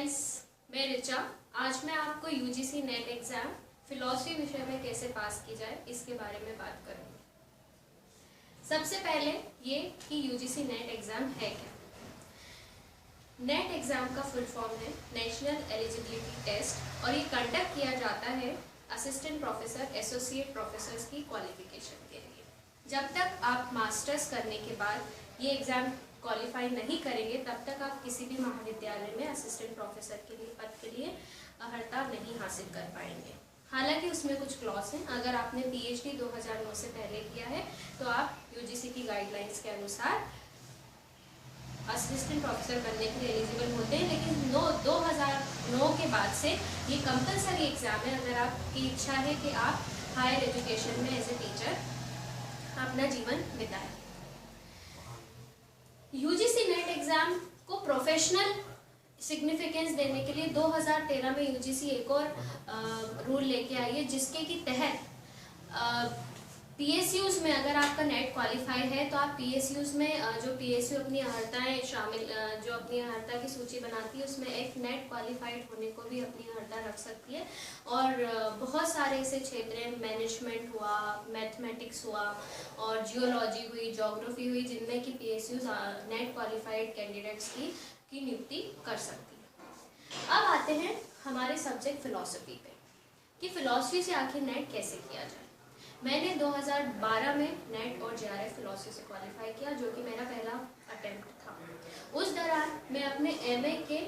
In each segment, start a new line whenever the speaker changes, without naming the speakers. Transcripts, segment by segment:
Friends, मैं ऋचा। आज मैं आपको यूजीसी नेट एग्जाम फिलॉसफी विषय में कैसे पास की जाए इसके बारे में बात करूंगी। सबसे पहले ये कि यूजीसी नेट एग्जाम है क्या। नेट एग्जाम का फुल फॉर्म है नेशनल एलिजिबिलिटी टेस्ट और ये कंडक्ट किया जाता है असिस्टेंट प्रोफेसर, एसोसिएट प्रोफेसर की क्वालिफिकेशन के लिए। जब तक आप मास्टर्स करने के बाद ये एग्जाम क्वालिफाई नहीं करेंगे तब तक आप किसी भी महाविद्यालय में असिस्टेंट प्रोफेसर के लिए पद के लिए अर्हता नहीं हासिल कर पाएंगे। हालांकि उसमें कुछ क्लॉज हैं। अगर आपने पीएचडी 2009 से पहले किया है तो आप यूजीसी की गाइडलाइंस के अनुसार असिस्टेंट प्रोफेसर बनने के लिए एलिजिबल होते हैं, लेकिन 2009 के बाद से ये कंपलसरी एग्जाम है अगर आपकी इच्छा है कि आप हायर एजुकेशन में एज ए टीचर अपना जीवन बिताएं। यूजीसी नेट एग्जाम को प्रोफेशनल सिग्निफिकेंस देने के लिए 2013 में यूजीसी एक और रूल लेके आई है, जिसके की तहत पीएसयूज में अगर आपका नेट क्वालिफाई है तो आप पीएसयूज में जो पीएसयू अपनी अर्हताएं शामिल जो अपनी अर्हता की सूची बनाती है उसमें एक नेट क्वालिफाइड होने को भी अपनी अर्हता रख सकती है। और बहुत सारे ऐसे क्षेत्र हैं, मैनेजमेंट हुआ, मैथमेटिक्स हुआ और जियोलॉजी हुई, ज्योग्राफी हुई, जिनमें कि पीएसयूज नेट क्वालिफाइड कैंडिडेट्स की नियुक्ति कर सकती है। अब आते हैं हमारे सब्जेक्ट फिलॉसफी पे कि फिलॉसफी से आखिर नेट कैसे किया जाए। मैंने 2012 में नेट और जेआरएफ फिलॉसफी से क्वालिफाई किया, जो कि मेरा पहला अटेम्प्ट था। उस दौरान मैं अपने एमए के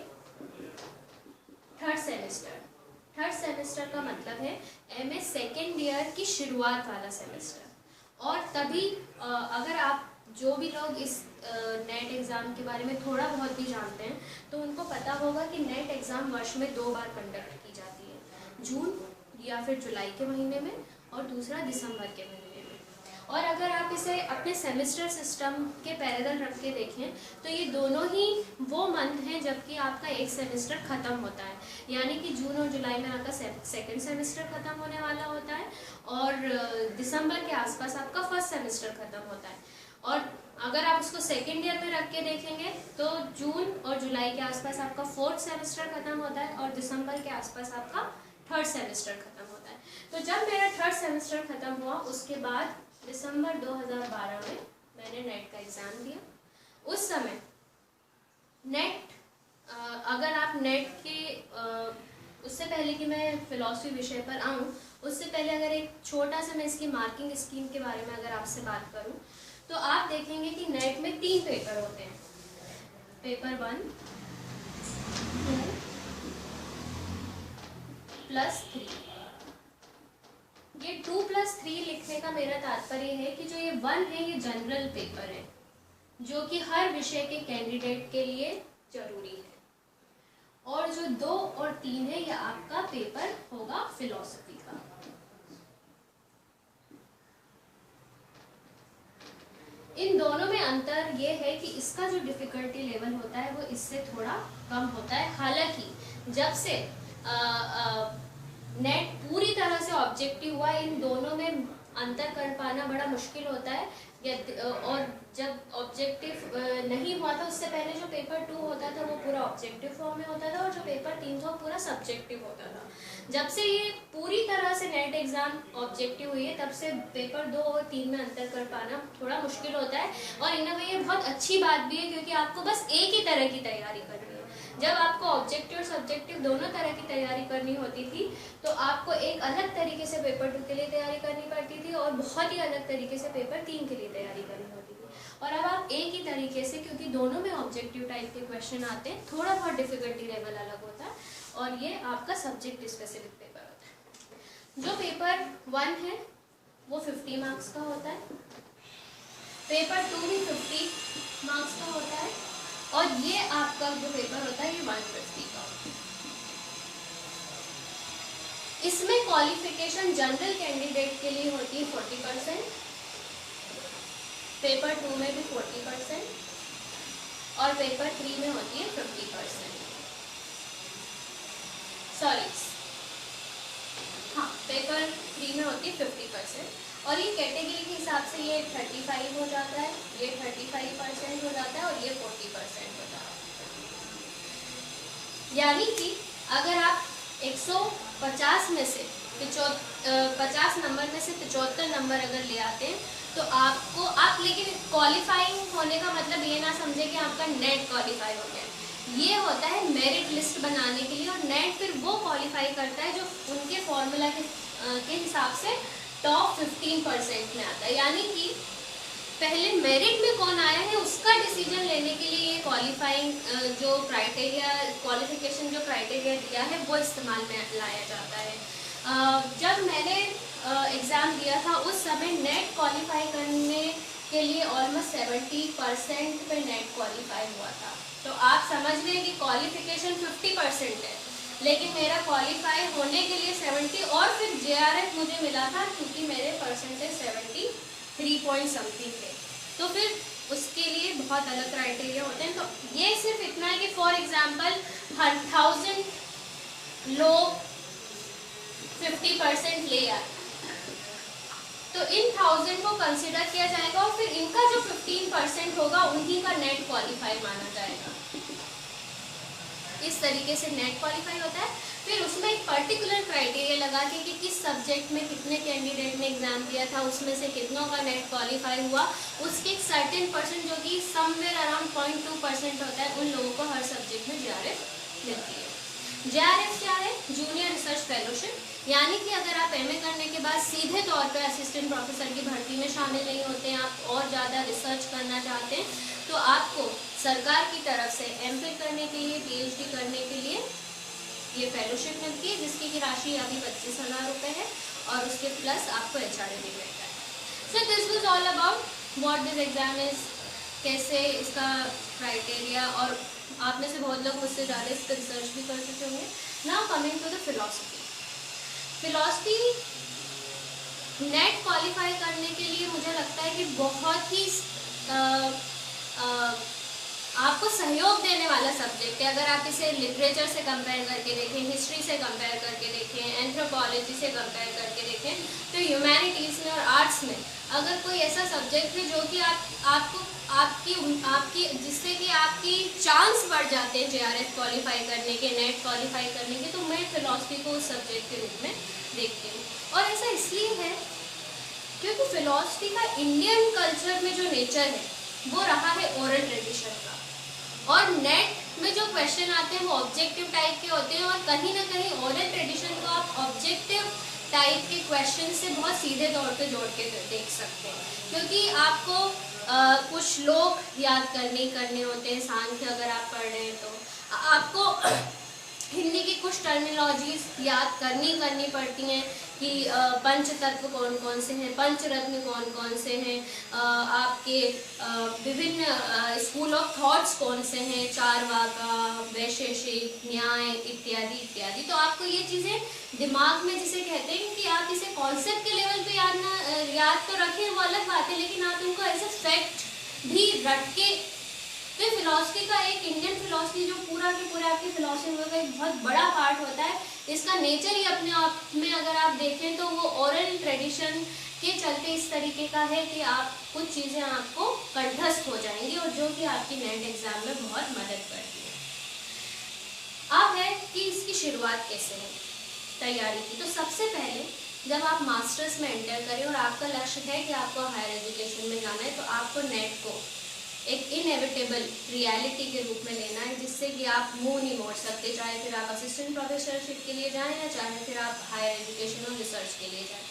थर्ड सेमेस्टर का मतलब है एमए सेकेंड ईयर की शुरुआत वाला सेमेस्टर। और तभी अगर आप जो भी लोग इस नेट एग्ज़ाम के बारे में थोड़ा बहुत भी जानते हैं तो उनको पता होगा कि नेट एग्ज़ाम वर्ष में 2 बार कंडक्ट की जाती है, जून या फिर जुलाई के महीने में और दूसरा दिसंबर के महीने में। और अगर आप इसे अपने सेमेस्टर सिस्टम के पैरेलल रख के देखें तो ये दोनों ही वो मंथ हैं जबकि आपका एक सेमेस्टर ख़त्म होता है, यानी कि जून और जुलाई में आपका सेकेंड सेमेस्टर ख़त्म होने वाला होता है और दिसंबर के आसपास आपका फर्स्ट सेमेस्टर ख़त्म होता है। और अगर आप उसको सेकेंड ईयर में रख के देखेंगे तो जून और जुलाई के आसपास आपका फोर्थ सेमेस्टर ख़त्म होता है और दिसंबर के आसपास आपका थर्ड सेमेस्टर ख़त्म होता है। तो जब मेरा थर्ड सेमेस्टर ख़त्म हुआ उसके बाद दिसंबर 2012 में मैंने नेट का एग्ज़ाम दिया। उस समय नेट अगर आप नेट के उससे पहले कि मैं फिलॉसफी विषय पर आऊँ उससे पहले अगर एक छोटा सा मैं इसकी मार्किंग स्कीम के बारे में अगर आपसे बात करूँ तो आप देखेंगे कि नेट में 3 पेपर होते हैं, पेपर 1, 2 प्लस 3। ये 2 प्लस 3 लिखने का मेरा तात्पर्य है कि जो ये 1 है ये जनरल पेपर है जो कि हर विषय के कैंडिडेट के लिए जरूरी है, और जो 2 और 3 है ये आपका पेपर होगा फिलॉसफी का। इन दोनों में अंतर ये है कि इसका जो डिफिकल्टी लेवल होता है वो इससे थोड़ा कम होता है। हालांकि जब से नेट पूरी तरह से ऑब्जेक्टिव हुआ, इन दोनों में अंतर कर पाना बड़ा मुश्किल होता है। और जब ऑब्जेक्टिव नहीं हुआ था उससे पहले जो पेपर 2 होता था वो पूरा ऑब्जेक्टिव फॉर्म में होता था और जो पेपर 3 था वो पूरा सब्जेक्टिव होता था। जब से ये पूरी तरह से नेट एग्जाम ऑब्जेक्टिव हुई है तब से पेपर 2 और 3 में अंतर कर पाना थोड़ा मुश्किल होता है। और इन वे ये बहुत अच्छी बात भी है क्योंकि आपको बस एक ही तरह की तैयारी करनी है। जब आपको ऑब्जेक्टिव और सब्जेक्टिव दोनों तरह की तैयारी करनी होती थी तो आपको एक अलग तरीके से पेपर 2 के लिए तैयारी करनी पड़ती थी और बहुत ही अलग तरीके से पेपर 3 के लिए तैयारी करनी होती थी। और अब आप एक ही तरीके से, क्योंकि दोनों में ऑब्जेक्टिव टाइप के क्वेश्चन आते हैं, थोड़ा बहुत डिफिकल्टी लेवल अलग होता है और ये आपका सब्जेक्ट स्पेसिफिक पेपर होता है। जो पेपर 1 है वो 50 मार्क्स का होता है, पेपर 2 भी 50 मार्क्स का होता है और ये आपका जो पेपर होता है ये 150 का होता है। इसमें क्वालिफिकेशन जनरल कैंडिडेट के लिए होती है 40%, पेपर 2 में भी 40% और पेपर 3 में होती है 50%। सॉरी, हाँ, पेपर 3 में होती है 50% और ये कैटेगरी के हिसाब से ये 35 हो जाता है, ये 35% हो जाता है और ये 40% हो जाता है। यानी कि अगर आप 150 में से 50 नंबर में से 75 नंबर अगर ले आते हैं तो आपको आप लेकिन क्वालिफाइंग होने का मतलब ये ना समझे कि आपका नेट क्वालिफाई हो गया। ये होता है मेरिट लिस्ट बनाने के लिए, और नेट फिर वो क्वालिफाई करता है जो उनके फॉर्मूला के हिसाब से टॉप 15% में आता है। यानी कि पहले मेरिट में कौन आया है उसका डिसीजन लेने के लिए ये क्वालिफाइंग जो क्राइटेरिया, क्वालिफिकेशन जो क्राइटेरिया दिया है वो इस्तेमाल में लाया जाता है। जब मैंने एग्ज़ाम दिया था उस समय नेट क्वालिफाई करने के लिए ऑलमोस्ट 70% पे नेट क्वालिफाई हुआ था। तो आप समझ लें कि क्वालिफिकेशन 50% है, लेकिन मेरा क्वालिफाई होने के लिए 70 और फिर JRF मुझे मिला था क्योंकि मेरे परसेंटेज 73 पॉइंट समथिंग थे। तो फिर उसके लिए बहुत अलग क्राइटेरिया होते हैं। तो ये सिर्फ इतना है कि फॉर एग्जांपल 1000 लोग 50% ले आए तो इन 1000 को कंसिडर किया जाएगा और फिर इनका जो 15% होगा उन्हीं का नेट क्वालिफाई माना जाएगा। इस तरीके से नेट क्वालिफाई होता है। फिर उसमें एक पर्टिकुलर क्राइटेरिया लगा के कि किस सब्जेक्ट में कितने कैंडिडेट ने एग्जाम दिया था, उसमें से कितनों का नेट क्वालिफाई हुआ, उसके एक सर्टेन परसेंट जो कि समवेयर अराउंड 0.2% होता है, उन लोगों को हर सब्जेक्ट में JRF मिलती है। JRF क्या है? Junior research fellowship. यानी कि अगर आप MA करने के बाद सीधे तौर पर असिस्टेंट प्रोफेसर की भर्ती में शामिल नहीं होते हैं, आप और ज़्यादा रिसर्च करना चाहते हैं, तो आपको सरकार की तरफ से MPhil करने के लिए, PhD करने के लिए ये फेलोशिप मिलती है, जिसकी की राशि अभी 25,000 रुपये है और उसके प्लस आपको HRA भी मिलता है। So this was all about what this exam is, कैसे इसका क्राइटेरिया, और आप में से बहुत लोग मुझसे ज़्यादा इस पर रिसर्च भी कर चुके होंगे। Now coming to the philosophy. NET qualify करने के लिए मुझे लगता है कि बहुत ही आपको सहयोग देने वाला सब्जेक्ट है। अगर आप इसे लिटरेचर से कंपेयर करके देखें, हिस्ट्री से कंपेयर करके देखें, एंथ्रोपोलॉजी से कंपेयर करके देखें, तो ह्यूमैनिटीज़ में और आर्ट्स में अगर कोई ऐसा सब्जेक्ट है जो कि आपकी जिससे कि आपकी चांस बढ़ जाते हैं JRF क्वालिफाई करने के, नेट क्वालिफाई करने के, तो मैं फिलॉसफी को उस सब्जेक्ट के रूप में देखती हूँ। और ऐसा इसलिए है क्योंकि फिलॉसफी का इंडियन कल्चर में जो नेचर है वो रहा है ओरल ट्रेडिशन का, और नेट में जो क्वेश्चन आते हैं वो ऑब्जेक्टिव टाइप के होते हैं, और कहीं ना कहीं ओरल ट्रेडिशन को आप ऑब्जेक्टिव टाइप के क्वेश्चन से बहुत सीधे तौर पे जोड़ के देख सकते हैं, क्योंकि आपको कुछ लोग याद करने होते हैं। सांख्य अगर आप पढ़ रहे हैं तो आपको हिंदी की कुछ टर्मिनोलॉजीज याद करनी पड़ती हैं कि पंच तत्व कौन कौन से हैं, पंचरत्न कौन कौन से हैं, आपके विभिन्न स्कूल ऑफ थॉट्स कौन से हैं, चारवाका, वैशेषिक, न्याय इत्यादि इत्यादि। तो आपको ये चीज़ें दिमाग में, जिसे कहते हैं कि आप इसे कॉन्सेप्ट के लेवल पे याद तो रखें, वो अलग बात है, लेकिन आप इनको एज ए फैक्ट भी रट के। तो फिलॉसफी का एक इंडियन फिलॉसफी जो पूरा के पूरा आपकी फिलॉसफी का एक बहुत बड़ा पार्ट होता है, इसका नेचर ही अपने आप में अगर आप देखें तो वो ओरल ट्रेडिशन के चलते इस तरीके का है कि आप कुछ चीज़ें आपको कंठस्थ हो जाएंगी, और जो कि आपकी नेट एग्जाम में बहुत मदद करती है। अब है कि इसकी शुरुआत कैसे है तैयारी की। तो सबसे पहले जब आप मास्टर्स में एंटर करें और आपका लक्ष्य है कि आपको हायर एजुकेशन में जाना है, तो आपको नेट को एक इनएविटेबल रियलिटी के रूप में लेना है, जिससे कि आप मुंह नहीं मोड़ सकते, चाहे फिर आप असिस्टेंट प्रोफेसरशिप के लिए जाएं या चाहे फिर आप हायर एजुकेशन और रिसर्च के लिए जाएं।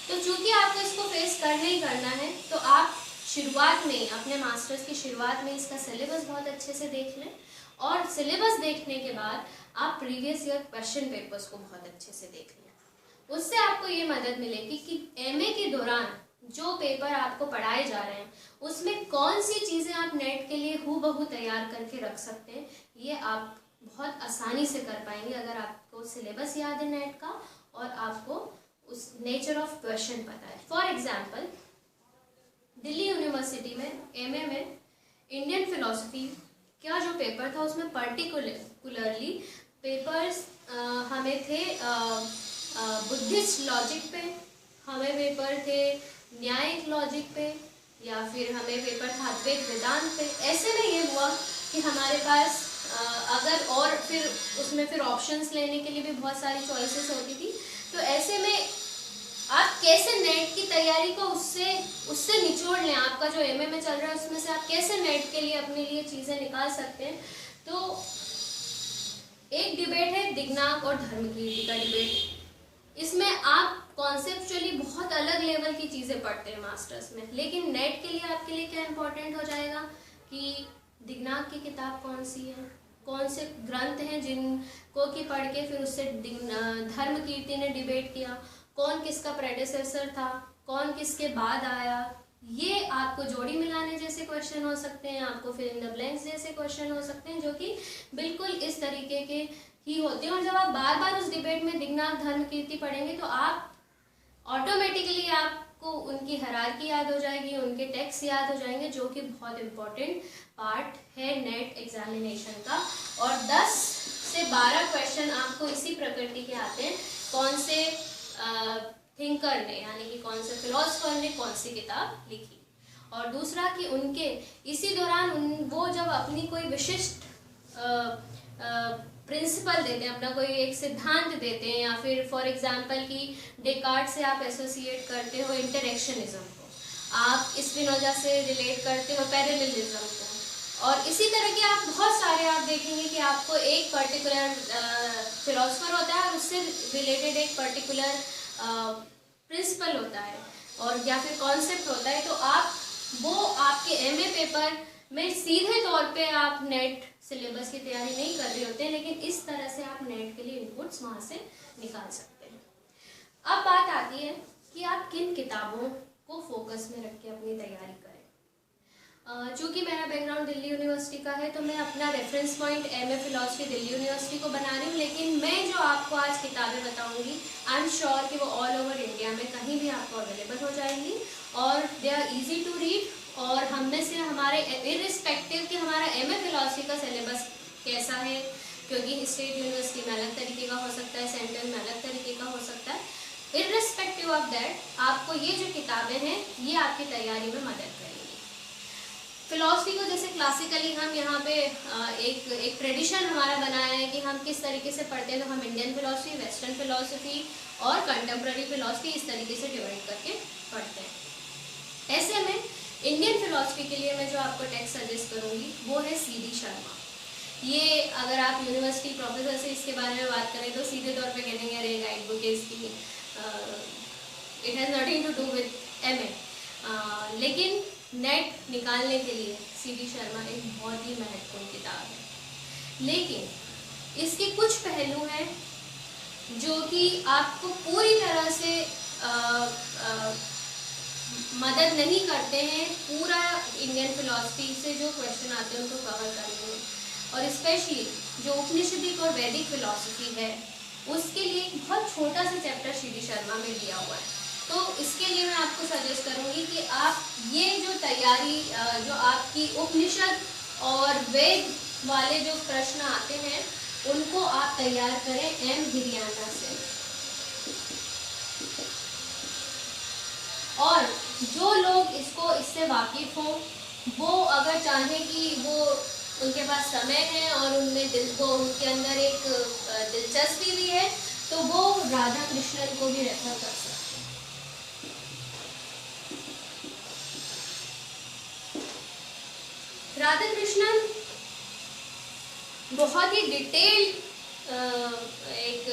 तो चूंकि आपको इसको फेस करना ही करना है, तो आप शुरुआत में, अपने मास्टर्स की शुरुआत में इसका सिलेबस बहुत अच्छे से देख लें, और सिलेबस देखने के बाद आप प्रीवियस ईयर क्वेश्चन पेपर्स को बहुत अच्छे से देख लें। उससे आपको ये मदद मिलेगी कि MA के दौरान जो पेपर आपको पढ़ाए जा रहे हैं उसमें कौन सी चीज़ें आप नेट के लिए हूबहू तैयार करके रख सकते हैं। ये आप बहुत आसानी से कर पाएंगे अगर आपको सिलेबस याद है नेट का और आपको उस नेचर ऑफ क्वेश्चन पता है। फॉर एग्जाम्पल, दिल्ली यूनिवर्सिटी में MA में इंडियन फिलॉसफी का जो पेपर था उसमें पर्टिकुलरली पेपर्स हमें थे बुद्धिस्ट लॉजिक पे, हमें पेपर थे न्यायिक लॉजिक पे, या फिर हमें पेपर था अद्वैत वेदांत पे। ऐसे में ये हुआ कि हमारे पास अगर और फिर उसमें फिर ऑप्शंस लेने के लिए भी बहुत सारी चॉइसेस होती थी। तो ऐसे में आप कैसे नेट की तैयारी को उससे निचोड़ लें, आपका जो एमए में चल रहा है उसमें से आप कैसे नेट के लिए अपने लिए चीज़ें निकाल सकते हैं। तो एक डिबेट है दिग्नाक और धर्मकीर्ति का डिबेट। इसमें आप कॉन्सेप्चुअली बहुत अलग लेवल की चीज़ें पढ़ते हैं मास्टर्स में, लेकिन नेट के लिए आपके लिए क्या इंपॉर्टेंट हो जाएगा कि दिग्नाक की किताब कौन सी है, कौन से ग्रंथ हैं जिनको कि पढ़ के फिर उससे धर्मकीर्ति ने डिबेट किया, कौन किसका प्रेडेसेसर था, कौन किसके बाद आया। ये आपको जोड़ी मिलाने जैसे क्वेश्चन हो सकते हैं, आपको फिल इन द ब्लैंक्स जैसे क्वेश्चन हो सकते हैं, जो कि बिल्कुल इस तरीके के ही होते हैं। और जब आप बार बार उस डिबेट में दिग्नाक धर्मकीर्ति पढ़ेंगे तो आप ऑटोमेटिकली आपको उनकी हायरार्की याद हो जाएगी, उनके टेक्स्ट याद हो जाएंगे, जो कि बहुत इंपॉर्टेंट पार्ट है नेट एग्जामिनेशन का। और 10 से 12 क्वेश्चन आपको इसी प्रकृति के आते हैं, कौन से थिंकर ने यानी कि कौन से फिलोसफर ने कौन सी किताब लिखी। और दूसरा कि उनके इसी दौरान वो जब अपनी कोई विशिष्ट प्रिंसिपल देते हैं, अपना कोई एक सिद्धांत देते हैं, या फिर फॉर एग्जांपल कि डेकार्ट से आप एसोसिएट करते हो इंटरेक्शनिज्म को, आप स्पिनोजा से रिलेट करते हो पैरेललिज्म को, और इसी तरह के आप बहुत सारे आप देखेंगे कि आपको एक पर्टिकुलर फिलोसफर होता है और उससे रिलेटेड एक पर्टिकुलर प्रिंसिपल होता है और या फिर कॉन्सेप्ट होता है। तो आप वो आपके एमए पेपर में सीधे तौर पे आप नेट सिलेबस की तैयारी नहीं कर रहे होते हैं, लेकिन इस तरह से आप नेट के लिए इनपुट्स वहाँ से निकाल सकते हैं। अब बात आती है कि आप किन किताबों को फोकस में रख के अपनी तैयारी करें। चूँकि मेरा बैकग्राउंड दिल्ली यूनिवर्सिटी का है तो मैं अपना reference point MA philosophy Delhi university को बना रही हूँ, लेकिन मैं जो आपको आज किताबें बताऊँगी आई एम श्योर कि वो ऑल ओवर इंडिया में कहीं भी आपको अवेलेबल हो जाएंगी और they are easy to read. और हम में से हमारे इर्रिस्पेक्टिव कि हमारा एमए फिलॉसफी का सिलेबस कैसा है, क्योंकि स्टेट यूनिवर्सिटी में अलग तरीके का हो सकता है, सेंट्रल में अलग तरीके का हो सकता है, इर्रिस्पेक्टिव ऑफ दैट आपको ये जो किताबें हैं ये आपकी तैयारी में मदद करेंगी। फिलॉसफी को जैसे क्लासिकली हम यहाँ पे एक ट्रेडिशन हमारा बनाया है कि हम किस तरीके से पढ़ते हैं, तो हम इंडियन फिलॉसफी, वेस्टर्न फिलॉसफी और कंटेम्प्रेरी फिलॉसफी इस तरीके से डिवाइड करके पढ़ते हैं। ऐसे में इंडियन फिलॉसफी के लिए मैं जो आपको टेक्स्ट सजेस्ट करूँगी वो है सीडी शर्मा। ये अगर आप यूनिवर्सिटी प्रोफेसर से इसके बारे में बात करें तो सीधे तौर पे कहेंगे अरे guide book is key it has nothing to do with MA, लेकिन नेट निकालने के लिए सीडी शर्मा एक बहुत ही महत्वपूर्ण किताब है। लेकिन इसके कुछ पहलू हैं जो कि आपको पूरी तरह से मदद नहीं करते हैं पूरा इंडियन फिलॉसफी से जो क्वेश्चन आते हैं उनको कवर करने में, और स्पेशली जो उपनिषदिक और वैदिक फिलॉसफी है उसके लिए एक बहुत छोटा सा चैप्टर सीडी शर्मा में दिया हुआ है। तो इसके लिए मैं आपको सजेस्ट करूंगी कि आप ये जो तैयारी जो आपकी उपनिषद और वेद वाले जो प्रश्न आते हैं उनको आप तैयार करें एम हिरियाना से। और जो लोग इससे वाकिफ हों, वो अगर चाहें कि वो उनके पास समय है और उनके अंदर एक दिलचस्पी भी है, तो वो राधा कृष्णन को भी रेफर कर सकते हैं। राधा कृष्णन बहुत ही डिटेल्ड एक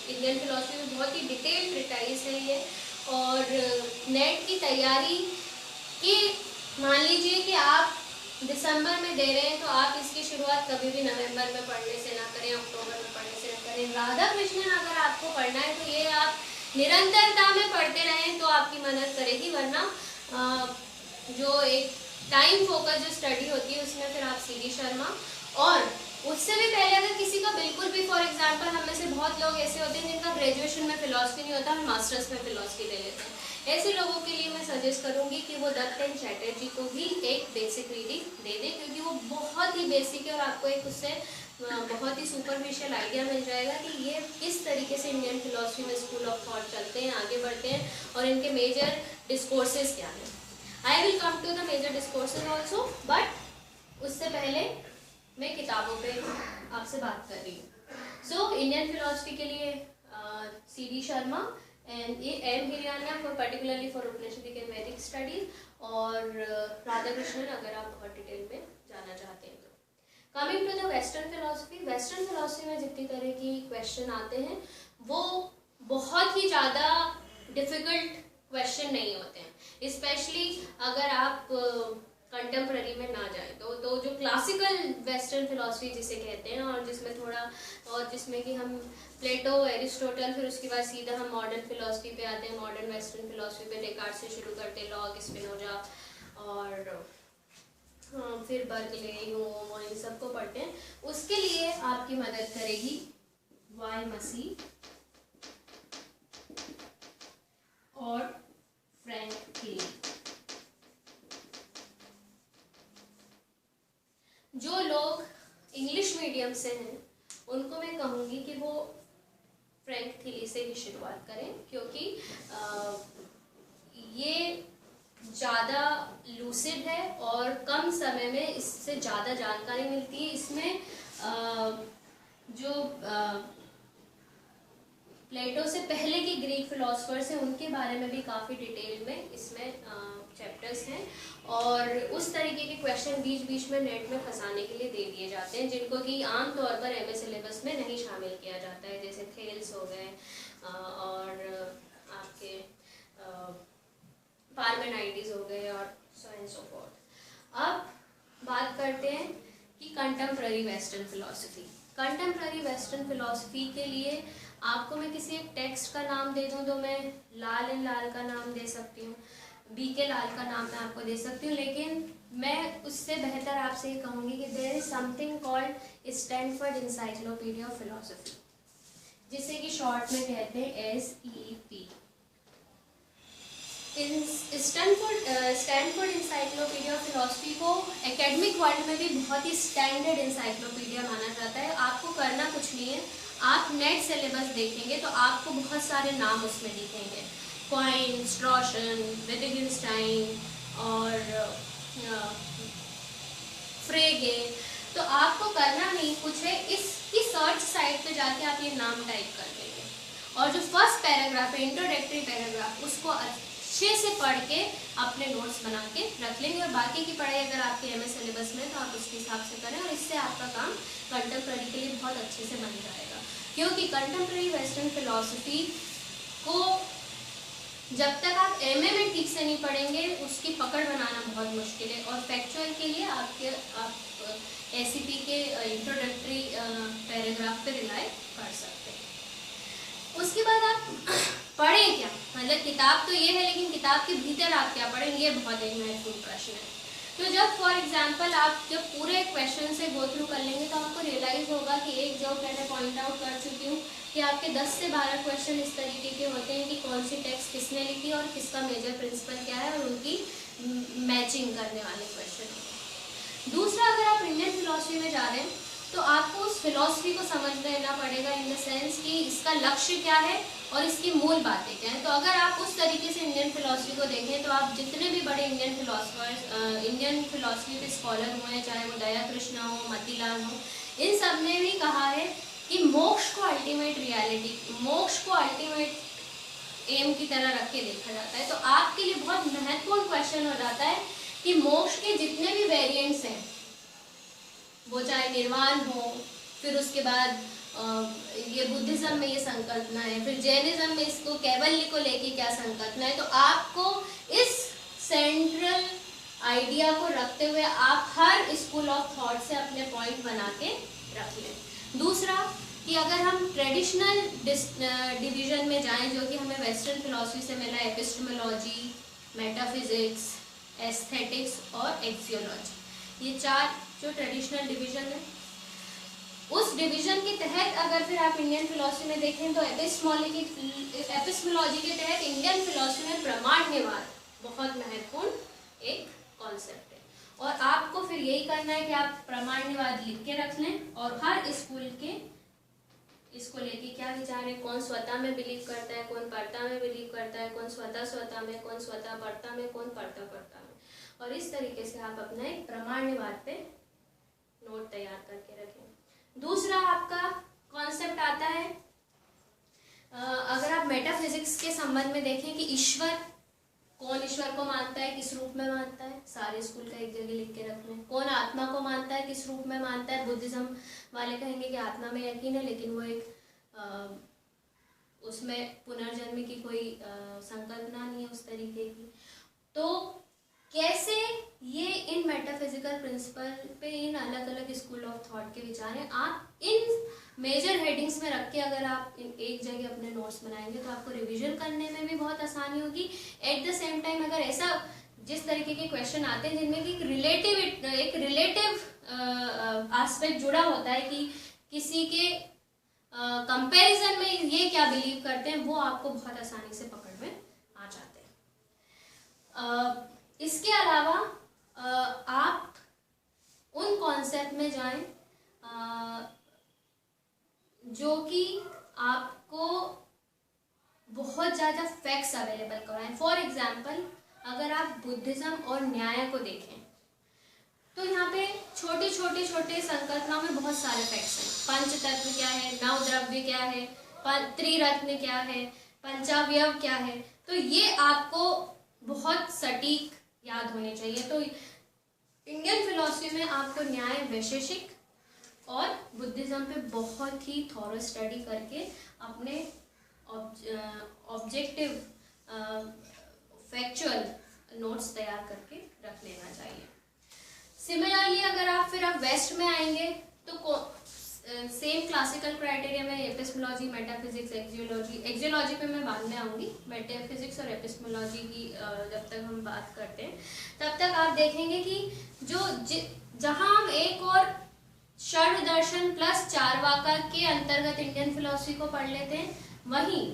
इंडियन फिलॉसफी में बहुत ही डिटेल्ड ट्रीटाइज है ये, और नेट की तैयारी की मान लीजिए कि आप दिसंबर में दे रहे हैं तो आप इसकी शुरुआत कभी भी नवंबर में पढ़ने से ना करें, अक्टूबर में पढ़ने से ना करें। राधा कृष्णन अगर आपको पढ़ना है तो ये आप निरंतरता में पढ़ते रहें तो आपकी मदद करेगी, वरना जो एक टाइम फोकस जो स्टडी होती है उसमें फिर आप सीडी शर्मा, और उससे भी पहले अगर किसी का बिल्कुल भी फॉर एग्जांपल हम में से बहुत लोग ऐसे होते हैं जिनका ग्रेजुएशन में फिलॉसफी नहीं होता, हम मास्टर्स में फिलॉसफी ले लेते हैं, ऐसे लोगों के लिए मैं सजेस्ट करूंगी कि वो दत्तेन चैटर्जी को भी एक बेसिक रीडिंग दे दें, क्योंकि वो बहुत ही बेसिक है और आपको एक उससे बहुत ही सुपरफिशियल आइडिया मिल जाएगा कि ये किस तरीके से इंडियन फिलॉसफी में स्कूल ऑफ थॉट चलते हैं, आगे बढ़ते हैं और इनके मेजर डिस्कोर्सेज क्या हैं। I will come to the major discourses also, but उससे पहले किताबों पे आपसे बात कर रही हूँ। सो इंडियन फिलोसफी के लिए CD Sharma and M Hiriyanna for particularly for Upanishadic and Vedic studies, और राधाकृष्णन अगर आप बहुत डिटेल में जाना चाहते हैं तो। Coming to the western philosophy, western philosophy में जितनी तरह की क्वेश्चन आते हैं वो बहुत ही ज़्यादा डिफिकल्ट क्वेश्चन नहीं होते हैं, स्पेशली अगर आप कंटेम्प्ररी में ना जाए तो जो क्लासिकल वेस्टर्न फिलोसफी जिसे कहते हैं, और जिसमें थोड़ा और जिसमें कि हम प्लेटो, एरिस्टोटल, फिर उसके बाद सीधा हम मॉडर्न फिलोसफी पे आते हैं, मॉडर्न वेस्टर्न फिलोसफी पे डेकार्ट से शुरू करते हैं, लॉक, स्पिनोजा और फिर बर्कले, ह्यूम और इन सबको पढ़ते हैं। उसके लिए आपकी मदद करेगी वाई मसी और फ्रैंक थिली। जो लोग इंग्लिश मीडियम से हैं उनको मैं कहूँगी कि वो फ्रैंक थिली से ही शुरुआत करें, क्योंकि ये ज़्यादा लूसिड है और कम समय में इससे ज़्यादा जानकारी मिलती है। इसमें जो प्लेटो से पहले के ग्रीक फिलोसफर्स हैं उनके बारे में भी काफ़ी डिटेल में इसमें चैप्टर्स हैं, और उस तरीके के क्वेश्चन बीच बीच में नेट में फंसाने के लिए दे दिए जाते हैं, जिनको कि आमतौर पर MA सिलेबस में नहीं शामिल किया जाता है, जैसे थेल्स हो गए और आपके पार्मेनाइड्स हो गए और सो एंड सो फोर्थ। अब बात करते हैं कि contemporary western philosophy. Contemporary western philosophy के लिए आपको मैं किसी एक टेक्स्ट का नाम दे दूं तो मैं लाल एंड लाल का नाम दे सकती हूँ, BK लाल का नाम मैं आपको दे सकती हूँ, लेकिन मैं उससे बेहतर आपसे ये कहूँगी कि there is something called Stanford encyclopedia of philosophy, जिसे कि शॉर्ट में कहते हैं SEP। Stanford encyclopedia of philosophy को एकेडमिक वर्ल्ड में भी बहुत ही स्टैंडर्ड इंसाइक्लोपीडिया माना जाता है। आपको करना कुछ नहीं है, आप नेट सिलेबस देखेंगे तो आपको बहुत सारे नाम उसमें दिखेंगे, क्वाइन, स्ट्रॉशन, विटगेनस्टाइन और फ्रेगे। तो आपको करना नहीं कुछ है, इसकी सर्च साइट पे जाके आप ये नाम टाइप कर देंगे और जो फर्स्ट पैराग्राफ है, इंट्रोडक्टरी पैराग्राफ, उसको अच्छे से पढ़ के अपने नोट्स बना के रख लेंगे, और बाकी की पढ़ाई अगर आपके MA सिलेबस में तो आप उसके हिसाब से करें, और इससे आपका काम कंटेम्प्ररी के लिए बहुत अच्छे से बन जाएगा। क्योंकि कंटेम्प्ररी वेस्टर्न फिलोसफी को जब तक आप MA में ठीक से नहीं पढ़ेंगे उसकी पकड़ बनाना बहुत मुश्किल है, और फैक्चुअल के लिए आप SEP के इंट्रोडक्टरी पैराग्राफ पे रिलाई कर सकते हैं। उसके बाद आप पढ़ें क्या, मतलब किताब तो ये है लेकिन किताब के भीतर आप क्या पढ़ें, ये बहुत एक महत्वपूर्ण प्रश्न है। तो जब फॉर एग्जांपल आप जब पूरे क्वेश्चन से गो थ्रू कर लेंगे तो आपको रियलाइज होगा कि एक जो मैंने पॉइंट आउट कर चुकी हूँ कि आपके 10 से 12 क्वेश्चन इस तरीके के होते हैं कि कौन सी टेक्स्ट किसने लिखी और किसका मेजर प्रिंसिपल क्या है, और उनकी मैचिंग करने वाले क्वेश्चन होते हैं। दूसरा, अगर आप इंडियन फिलोसफी में जा रहे हैं तो आपको उस फिलोसफी को समझ लेना पड़ेगा इन द सेंस कि इसका लक्ष्य क्या है और इसकी मूल बातें क्या हैं। तो अगर आप उस तरीके से इंडियन फिलोसफी को देखें तो आप जितने भी बड़े इंडियन फिलोसफर्स इंडियन फिलोसफी के स्कॉलर हुए, चाहे वो दया कृष्ण हो, मतीलाल हो, इन सब ने भी कहा है कि मोक्ष को अल्टीमेट रियलिटी, मोक्ष को अल्टीमेट एम की तरह रख के देखा जाता है। तो आपके लिए बहुत महत्वपूर्ण क्वेश्चन हो जाता है कि मोक्ष के जितने भी वेरिएंट्स हैं, वो चाहे निर्वाण हो, फिर उसके बाद ये बुद्धिज्म में ये संकल्पना है, फिर जैनिज्म में इसको कैवल्य को लेके क्या संकल्पना है, तो आपको इस सेंट्रल आइडिया को रखते हुए आप हर स्कूल ऑफ थॉट से अपने पॉइंट बना के रख लें। दूसरा कि अगर हम ट्रेडिशनल डिवीजन में जाएं जो कि हमें वेस्टर्न फिलॉसफी से मिला, एपिस्टेमोलॉजी, मेटाफिजिक्स, एस्थेटिक्स और एक्सियोलॉजी, ये 4 जो ट्रेडिशनल डिवीजन है, उस डिवीजन के तहत अगर फिर आप इंडियन फिलॉसफी में देखें तो एपिस्टेमोलॉजी के तहत इंडियन फिलॉसफी में प्रमाणवाद बहुत महत्वपूर्ण एक कॉन्सेप्ट है, और आपको फिर यही करना है कि आप प्रमाणवाद लिख के रख लें और हर स्कूल के इसको लेके क्या विचार है, कौन स्वतः में बिलीव करता है, कौन परता में बिलीव करता है, कौन स्वतः में, कौन स्वतः परता में, कौन परता में, और इस तरीके से आप अपना एक प्रमाणवाद पे नोट तैयार करके में देखें कि ईश्वर, कौन ईश्वर को मानता है, किस रूप में मानता है, सारे स्कूल का एक जगह लिख के रख लें। कौन आत्मा को मानता है, किस रूप में मानता है, बुद्धिज्म वाले कहेंगे कि आत्मा में यकीन है, लेकिन वो एक उसमें पुनर्जन्म की कोई संकल्पना नहीं है उस तरीके की। तो कैसे ये इन मेटाफिजिकल प्रिंसिपल पे इन अलग अलग स्कूल ऑफ थॉट के विचार हैं, आप इन मेजर हेडिंग्स में रख के अगर आप एक जगह अपने नोट्स बनाएंगे तो आपको रिवीजन करने में भी बहुत आसानी होगी। एट द सेम टाइम अगर ऐसा जिस तरीके के क्वेश्चन आते हैं जिनमें कि एक रिलेटिव एस्पेक्ट जुड़ा होता है कि किसी के कंपैरिजन में ये क्या बिलीव करते हैं, वो आपको बहुत आसानी से पकड़ में आ जाते हैं। इसके अलावा आप उन कॉन्सेप्ट में जाएं जो कि आपको बहुत ज़्यादा फैक्ट्स अवेलेबल कराएं। फॉर एग्जांपल अगर आप बुद्धिज्म और न्याय को देखें तो यहाँ पे छोटे संकल्पनाओं में बहुत सारे फैक्ट्स हैं। पंचतत्व क्या है, नवद्रव्य क्या है, त्रिरत्न क्या है, पंचावयव क्या है, तो ये आपको बहुत सटीक याद होने चाहिए। तो इंडियन फिलॉसफी में आपको न्याय वैशेषिक और बुद्धिज्म पे बहुत ही थॉरो स्टडी करके अपने ऑब्जेक्टिव फैक्चुअल नोट्स तैयार करके रख लेना चाहिए। सिमिलरली अगर आप वेस्ट में आएंगे तो सेम क्लासिकल क्राइटेरिया में एपिस्टेमोलॉजी, मेटाफिजिक्स, एक्जियोलॉजी पे मैं बाद में आऊँगी। मेटाफिजिक्स और एपिस्टेमोलॉजी की जब तक हम बात करते हैं तब तक आप देखेंगे कि जहाँ हम एक और षड दर्शन प्लस चारवाका के अंतर्गत इंडियन फिलॉसफी को पढ़ लेते हैं, वहीं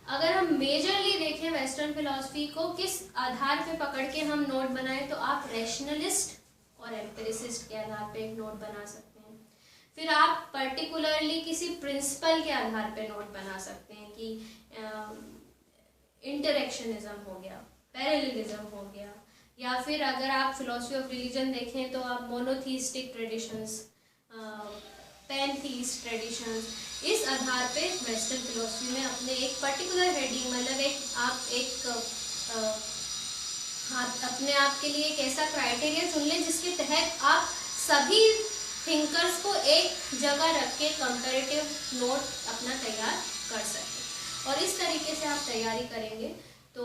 अगर हम मेजरली देखें वेस्टर्न फिलॉसफी को किस आधार पे पकड़ के हम नोट बनाएं, तो आप रैशनलिस्ट और एम्पिरिसिस्ट के आधार पे एक नोट बना सकते हैं। फिर आप पर्टिकुलरली किसी प्रिंसिपल के आधार पे नोट बना सकते हैं कि इंटरेक्शनिज्म हो गया, पैरेललिज्म हो गया, या फिर अगर आप फिलॉसफी ऑफ रिलीजन देखें तो आप मोनोथीस्टिक ट्रेडिशंस, पैनथीस्ट ट्रेडिशंस, इस आधार पे वेस्टर्न फिलॉसफी में अपने एक पर्टिकुलर हेडिंग, मतलब अपने आप के लिए एक ऐसा क्राइटेरिया चुन लें जिसके तहत आप सभी थिंकर्स को एक जगह रख के कंपैरेटिव नोट अपना तैयार कर सकें। और इस तरीके से आप तैयारी करेंगे तो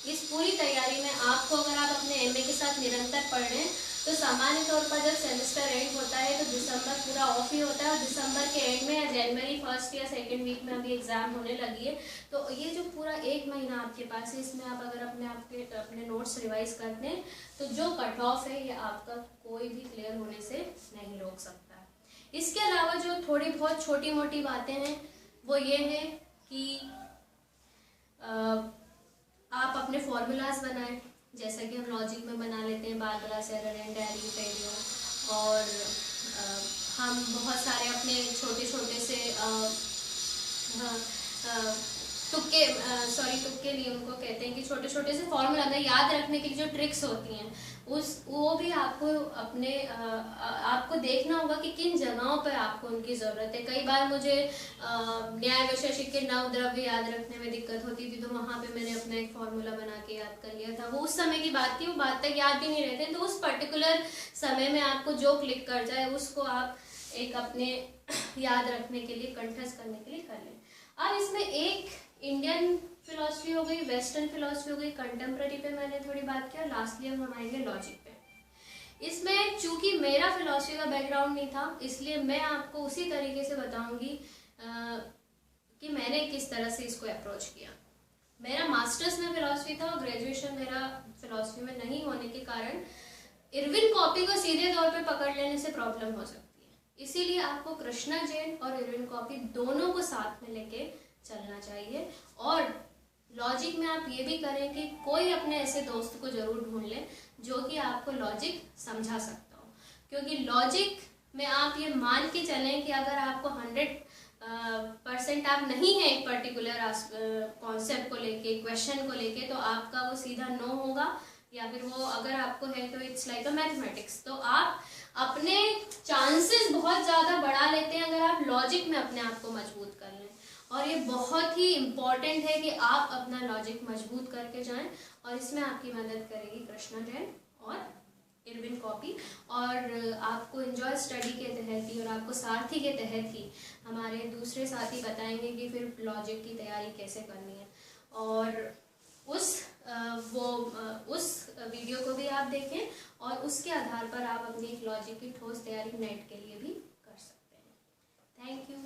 इस पूरी तैयारी में आपको, अगर आप अपने एमए के साथ निरंतर पढ़ रहे हैं, तो सामान्य तौर पर जब सेमेस्टर एंड होता है तो दिसंबर पूरा ऑफ ही होता है, और दिसंबर के एंड में या जनवरी फर्स्ट या सेकंड वीक में अभी एग्जाम होने लगी है, तो ये जो पूरा एक महीना आपके पास है, इसमें आप अगर अपने नोट्स रिवाइज करते हैं तो जो कट ऑफ है ये आपका कोई भी क्लियर होने से नहीं रोक सकता। इसके अलावा जो थोड़ी बहुत छोटी मोटी बातें हैं वो ये है कि आप अपने फॉर्मूलाज बनाएं, जैसा कि हम लॉजिक में बना लेते हैं बारबरा, सेरर एंड डेरिवेटिव, और हम बहुत सारे अपने छोटे से तुक्के नहीं, उनको कहते हैं कि छोटे से फॉर्मूला में याद रखने की जो ट्रिक्स होती हैं वो भी आपको देखना होगा कि किन जगहों पर आपको उनकी ज़रूरत है। कई बार मुझे न्याय वैशेषिक के नवद्रव्य याद रखने में दिक्कत होती थी, तो वहाँ पे मैंने अपना एक फॉर्मूला बना के याद कर लिया था। वो उस समय की बात थी, वो बात तक याद भी नहीं रहते, तो उस पर्टिकुलर समय में आपको जो क्लिक कर जाए उसको आप एक अपने याद रखने के लिए, कंठस्थ करने के लिए कर लें। अब इसमें एक इंडियन फिलॉसफी हो गई, वेस्टर्न फिलॉसफी हो गई, कंटेम्प्रेरी पे मैंने थोड़ी बात की, और लास्टली हम आएंगे लॉजिक पे। इसमें चूंकि मेरा फिलॉसफी का बैकग्राउंड नहीं था, इसलिए मैं आपको उसी तरीके से बताऊंगी कि मैंने किस तरह से इसको अप्रोच किया। मेरा मास्टर्स में फिलॉसफी था और ग्रेजुएशन मेरा फिलॉसफी में नहीं होने के कारण इरविन कॉपी को सीधे तौर पे पकड़ लेने से प्रॉब्लम हो सकती है, इसीलिए आपको कृष्णा जैन और इरविन कॉपी दोनों को साथ में लेके चलना चाहिए। और लॉजिक में आप ये भी करें कि कोई अपने ऐसे दोस्त को जरूर ढूंढ लें जो कि आपको लॉजिक समझा सकता हो, क्योंकि लॉजिक में आप ये मान के चलें कि अगर आपको 100% आप नहीं है एक पर्टिकुलर कॉन्सेप्ट को लेके, क्वेश्चन को लेके, तो आपका वो सीधा नो होगा, या फिर वो अगर आपको है तो इट्स लाइक अ मैथमेटिक्स। तो आप अपने चांसेस बहुत ज़्यादा बढ़ा लेते हैं अगर आप लॉजिक में अपने आप को मजबूत कर लें। और ये बहुत ही इम्पॉर्टेंट है कि आप अपना लॉजिक मजबूत करके जाएं, और इसमें आपकी मदद करेगी कृष्णा जैन और इरविन कॉपी। और आपको एंजॉय स्टडी के तहत ही और आपको सारथी के तहत ही हमारे दूसरे साथी बताएंगे कि फिर लॉजिक की तैयारी कैसे करनी है। और उस वीडियो को भी आप देखें और उसके आधार पर आप अपनी एक लॉजिक की ठोस तैयारी नेट के लिए भी कर सकते हैं। Thank you.